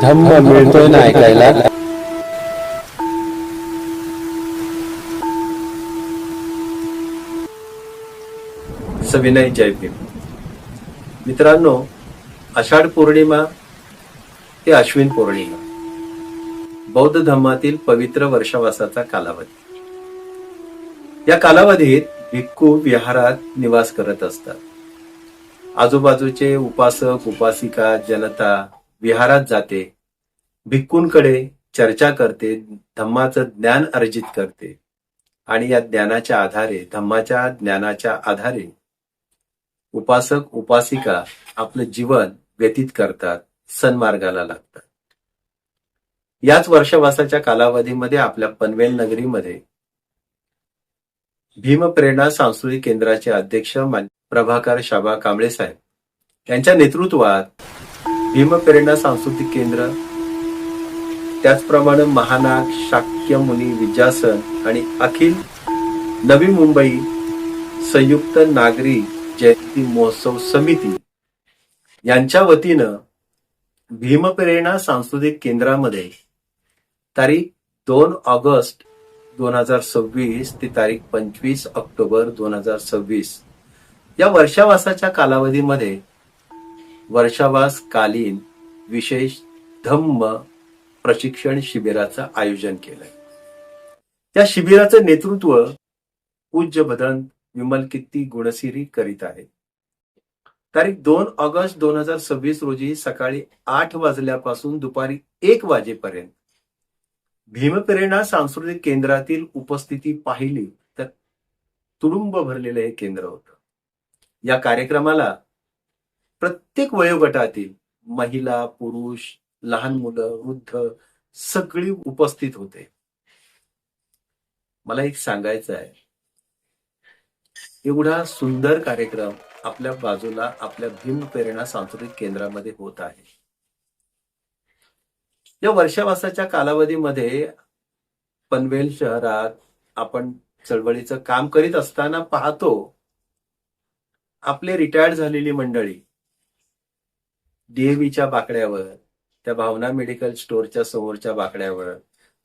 धम्म मिळतोय ना ऐकायला. सविनय जय भीम. मित्रांनो, आषाढ पौर्णिमा ते अश्विन पौर्णिमा बौद्ध धर्मातील पवित्र वर्षावासाचा कालावधी. या कालावधीत भिक्खू विहारात निवास करत असतात. आजूबाजूचे उपासक उपासिका जनता विहारात जाते, भिक्खूंकडे चर्चा करते, धम्माचं ज्ञान अर्जित करते आणि या ज्ञानाच्या आधारे धम्माच्या ज्ञानाच्या आधारे उपासक उपासिका आपलं जीवन व्यतीत करतात, सन्मार्गाला लागतात. याच वर्षवासाच्या कालावधीमध्ये आपल्या पनवेल नगरीमध्ये भीमप्रेरणा सांस्कृतिक केंद्राचे अध्यक्ष प्रभाकर शाबा कांबळे साहेब यांच्या नेतृत्वात भीमप्रेरणा सांस्कृतिक केंद्र, त्याचप्रमाणे महानाग शाक्यमुनी विद्यासन आणि अखिल नवी मुंबई संयुक्त नागरी जयंती महोत्सव समिती यांच्या वतीनं भीमप्रेरणा सांस्कृतिक केंद्रामध्ये तारीख 2 ऑगस्ट 2026 ते तारीख 25 ऑक्टोबर 2026 या वर्षावासाच्या कालावधीमध्ये वर्षावास कालीन विशेष धम्म प्रशिक्षण शिबिराचं आयोजन केलंय. या शिबिराचं नेतृत्व पूज्य भदंत विमल कीर्ती गुणसिरी करीत आहेत. तारीख 2 ऑगस्ट 2026 रोजी सकाळी 8 वाजल्यापासून दुपारी 1 वाजेपर्यंत भीमप्रेरणा सांस्कृतिक केंद्रातील उपस्थिती पाहिली तर तुडुंब भरलेलं हे केंद्र होतं. या कार्यक्रमाला प्रत्येक वयोगटातील महिला, पुरुष, लहान मुलं, वृद्ध सगळी उपस्थित होते. मला एक सांगायचं आहे, एवढा सुंदर कार्यक्रम आपल्या बाजूला आपल्या भीमप्रेरणा सांस्कृतिक केंद्रामध्ये होत आहे. या वर्षावासाच्या कालावधीमध्ये पनवेल शहरात आपण चळवळीचं काम करीत असताना पाहतो, आपले रिटायर्ड झालेली मंडळी डीएव्हीच्या बाकड्यावर, त्या भावना मेडिकल स्टोअरच्या समोरच्या बाकड्यावर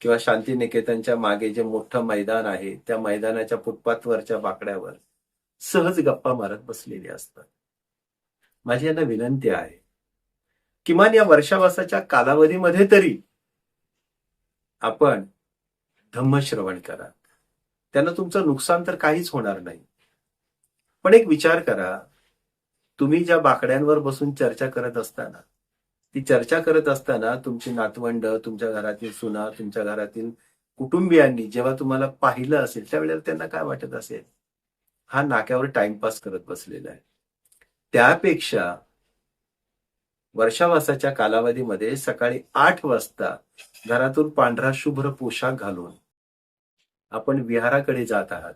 किंवा शांतिनिकेतनच्या मागे जे मोठं मैदान आहे त्या मैदानाच्या फुटपाथवरच्या बाकड्यावर सहज गप्पा मारत बसलेले असतात. माझी यांना विनंती आहे, किमान या वर्षावासाच्या कालावधीमध्ये तरी आपण धम्मश्रवण करा. त्यानं तुमचं नुकसान तर काहीच होणार नाही. पण एक विचार करा, तुम्ही ज्या बाकड्यांवर बसून चर्चा करत असताना, ती चर्चा करत असताना तुमची नातवंड, तुमच्या घरातील सुना, तुमच्या घरातील कुटुंबियांनी जेव्हा तुम्हाला पाहिलं असेल त्यावेळेला त्यांना काय वाटत असेल? हा नाक्यावर टाइमपास करत बसलेला आहे. त्यापेक्षा वर्षावासाच्या कालावधीमध्ये सकाळी 8 वाजता घरातून पांढरा शुभ्र पोशाख घालून आपण विहाराकडे जात आहात.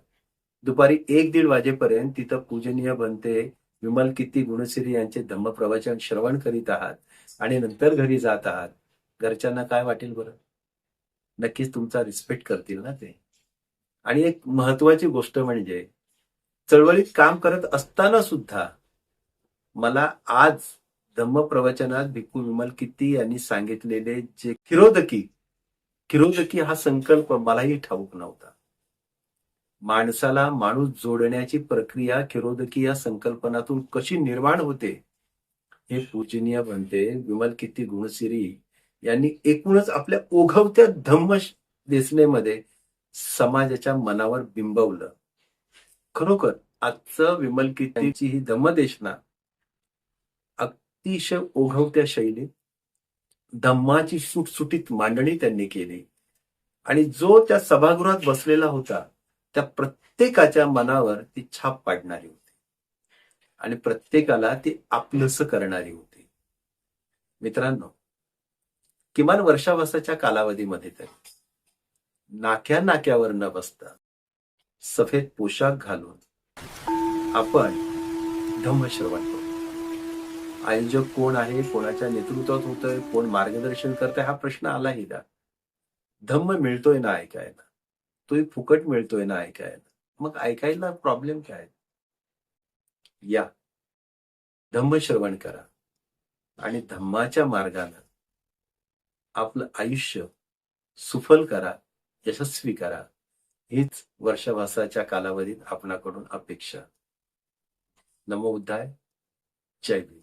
दुपारी 1-1:30 वाजेपर्यंत तिथं पूजनीय बनते विमल कीर्ती गुणसिरी यांचे धम्मप्रवचन श्रवण करीत आहात आणि नंतर घरी जात आहात. घरच्यांना काय वाटेल बरं? नक्कीच तुमचा रिस्पेक्ट करतील ना ते. आणि एक महत्वाची गोष्ट म्हणजे चळवळीत काम करत असताना सुद्धा मला आज धम्मप्रवचनात भिक्खू विमल कीर्ती यांनी सांगितलेले जे किरोदकी हा संकल्प मलाही ठाऊक नव्हता. माणसाला माणूस जोडण्याची प्रक्रिया किरोदकी या संकल्पनातून कशी निर्माण होते हे पूजनीय बनते विमल कीर्ती गुणसिरी यांनी एकूणच आपल्या ओघवत्या धम्म देशनेमध्ये समाजाच्या मनावर बिंबवलं. खरोखर आजचं विमल कीर्तीची ही धम्मदेशना अतिशय ओघवत्या शैलीत धम्माची सुटसुटीत मांडणी त्यांनी केली आणि जो त्या सभागृहात बसलेला होता त्या प्रत्येकाच्या मनावर ती छाप पाडणारी होती आणि प्रत्येकाला ती आपलंसं करणारी होती. मित्रांनो, किमान वर्षावासाच्या कालावधीमध्ये तरी नाक्यावर न बसता सफेद पोशाख घालून आपण धम्मश्रवण करू. आयोजक कोण आहे, कोणाच्या नेतृत्वात होतोय, कोण मार्गदर्शन करतोय हा प्रश्न आलाही का? धम्म मिळतोय ना ऐकायला, तोही फुकट मिळतोय ना ऐकायला, मग ऐकायला प्रॉब्लेम काय? या धम्मश्रवण करा आणि धम्माच्या मार्गानं आपलं आयुष्य सुफल करा, यशस्वी करा, हीच वर्षाभासाच्या कालावधीत आपणाकडून अपेक्षा. नमो बुद्धाय. जय भीम.